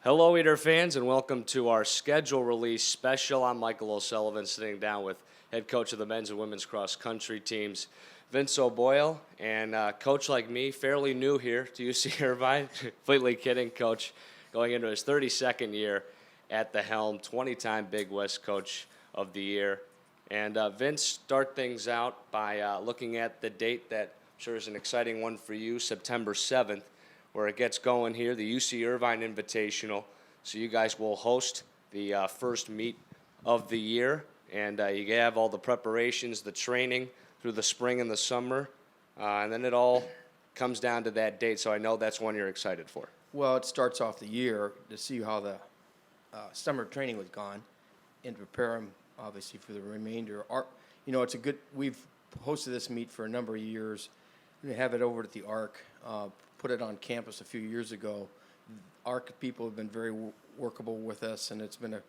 Hello, Eater fans, and welcome to our schedule release special. I'm Michael O'Sullivan, sitting down with head coach of the men's and women's cross country teams, Vince O'Boyle, and coach like me, fairly new here to UC Irvine. Completely kidding, coach, going into his 32nd year at the helm, 20-time Big West Coach of the Year. And Vince, start things out by looking at the date that I'm sure is an exciting one for you, September 7th. Where it gets going here, the UC Irvine Invitational. So you guys will host the first meet of the year, and you have all the preparations, the training through the spring and the summer, and then it all comes down to that date. So I know that's one you're excited for. Well, it starts off the year to see how the summer training was gone and prepare them, obviously, for the remainder. We've hosted this meet for a number of years. We have it over at the ARC. Put it on campus a few years ago. ARC people have been very workable with us, and it's been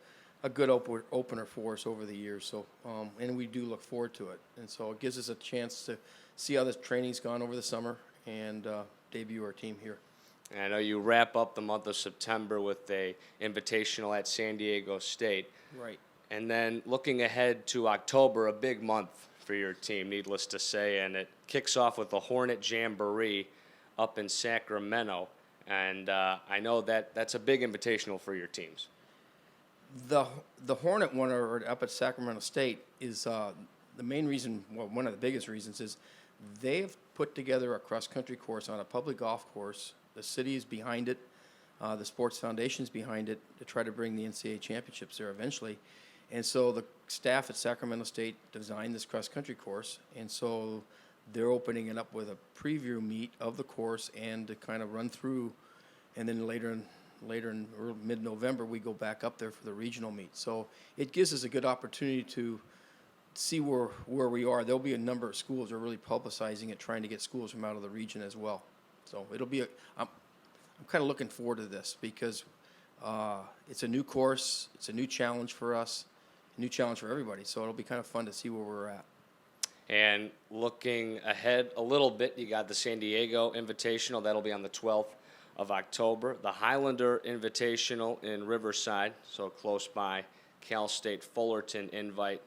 a good opener for us over the years. So, and we do look forward to it. And so it gives us a chance to see how this training's gone over the summer and debut our team here. And I know you wrap up the month of September with a invitational at San Diego State. Right. And then looking ahead to October, a big month for your team, needless to say, and it kicks off with the Hornet Jamboree up in Sacramento, and I know that's a big invitational for your teams. The Hornet one up at Sacramento State is the main reason, well, one of the biggest reasons is they've put together a cross-country course on a public golf course. The city is behind it. The Sports Foundation is behind it to try to bring the NCAA championships there eventually. And so the staff at Sacramento State designed this cross-country course, and so they're opening it up with a preview meet of the course and to kind of run through, and then later in mid-November we go back up there for the regional meet. So it gives us a good opportunity to see where we are. There'll be a number of schools that are really publicizing it, trying to get schools from out of the region as well. So it'll be I'm kind of looking forward to this because it's a new course, it's a new challenge for us, a new challenge for everybody. So it'll be kind of fun to see where we're at. And looking ahead a little bit, you got the San Diego Invitational. That'll be on the 12th of October. The Highlander Invitational in Riverside, so close by. Cal State Fullerton invite.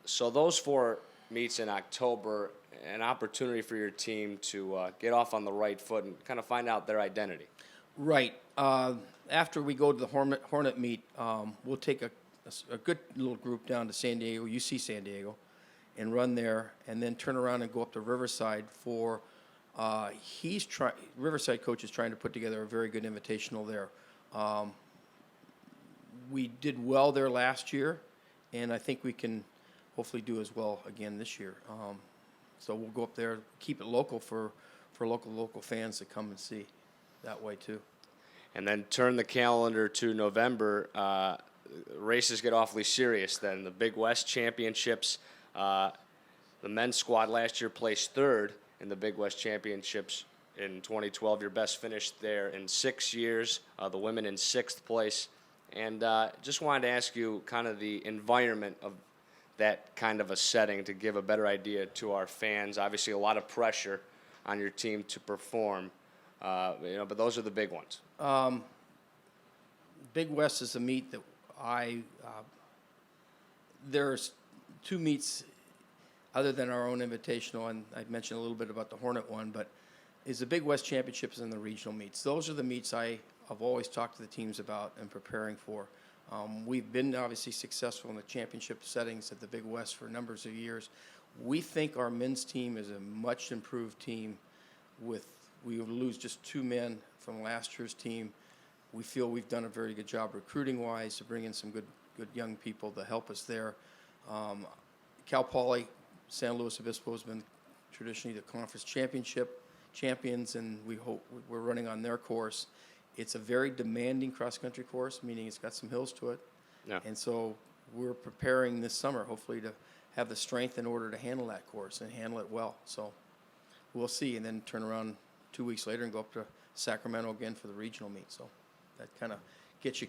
So those four meets in October, an opportunity for your team to get off on the right foot and kind of find out their identity. Right. After we go to the Hornet meet, we'll take a good little group down to San Diego, UC San Diego, and run there, and then turn around and go up to Riverside for, Riverside coach is trying to put together a very good invitational there. We did well there last year, and I think we can hopefully do as well again this year. So we'll go up there, keep it local for local fans to come and see that way too. And then turn the calendar to November. Races get awfully serious then. The Big West Championships. The men's squad last year placed third in the Big West Championships in 2012. Your best finish there in 6 years. The women in sixth place. And just wanted to ask you kind of the environment of that kind of a setting to give a better idea to our fans. Obviously, a lot of pressure on your team to perform, but those are the big ones. Big West is a meet that there's two meets other than our own invitational, and I mentioned a little bit about the Hornet one, but is the Big West Championships and the regional meets. Those are the meets I've always talked to the teams about and preparing for. We've been obviously successful in the championship settings at the Big West for numbers of years. We think our men's team is a much improved team. We lose just 2 men from last year's team. We feel we've done a very good job recruiting-wise to bring in some good young people to help us there. Cal Poly, San Luis Obispo has been traditionally the conference championship champions, and we hope we're running on their course. It's a very demanding cross-country course, meaning it's got some hills to it. Yeah. And so we're preparing this summer, hopefully, to have the strength in order to handle that course and handle it well. So we'll see, and then turn around 2 weeks later and go up to Sacramento again for the regional meet. So that kind of gets you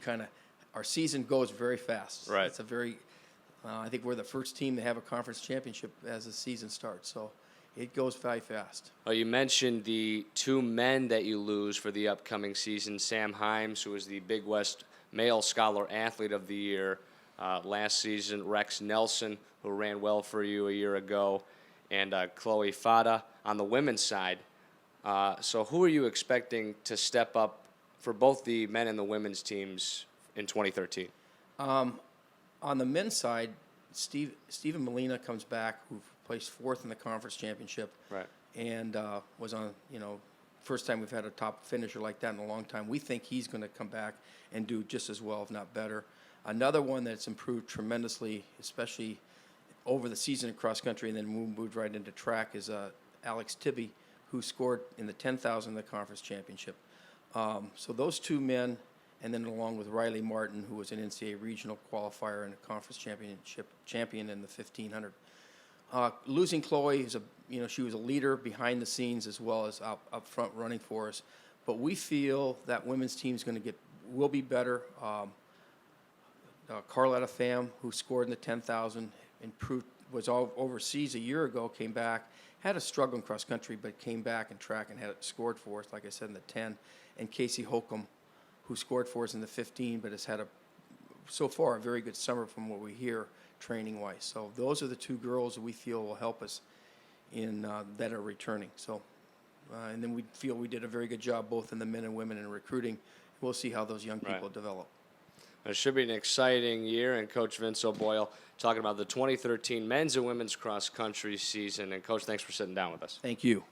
our season goes very fast. Right. It's a very, I think we're the first team to have a conference championship as the season starts. So it goes very fast. Oh, you mentioned the two men that you lose for the upcoming season, Sam Himes, who was the Big West Male Scholar Athlete of the Year last season, Rex Nelson, who ran well for you a year ago, and Chloe Fada on the women's side. So who are you expecting to step up for both the men and the women's teams in 2013? On the men's side, Stephen Molina comes back, who placed fourth in the conference championship. Right. And was on, first time we've had a top finisher like that in a long time. We think he's going to come back and do just as well, if not better. Another one that's improved tremendously, especially over the season in cross country and then moved right into track, is Alex Tibby, who scored in the 10,000 in the conference championship. So those two men, and then along with Riley Martin, who was an NCAA regional qualifier and a conference championship champion in the 1500. Losing Chloe is she was a leader behind the scenes as well as up front running for us. But we feel that women's team is will be better. Carlotta Pham, who scored in the 10,000, improved, was all overseas a year ago, came back, had a struggle in cross country, but came back in track and had scored for us, like I said, in the 10. And Casey Holcomb, who scored for us in the 15, but has had so far a very good summer from what we hear training-wise. So those are the two girls that we feel will help us in that are returning. So, and then we feel we did a very good job both in the men and women in recruiting. We'll see how those young people develop. It should be an exciting year, and Coach Vince O'Boyle talking about the 2013 men's and women's cross country season. And Coach, thanks for sitting down with us. Thank you.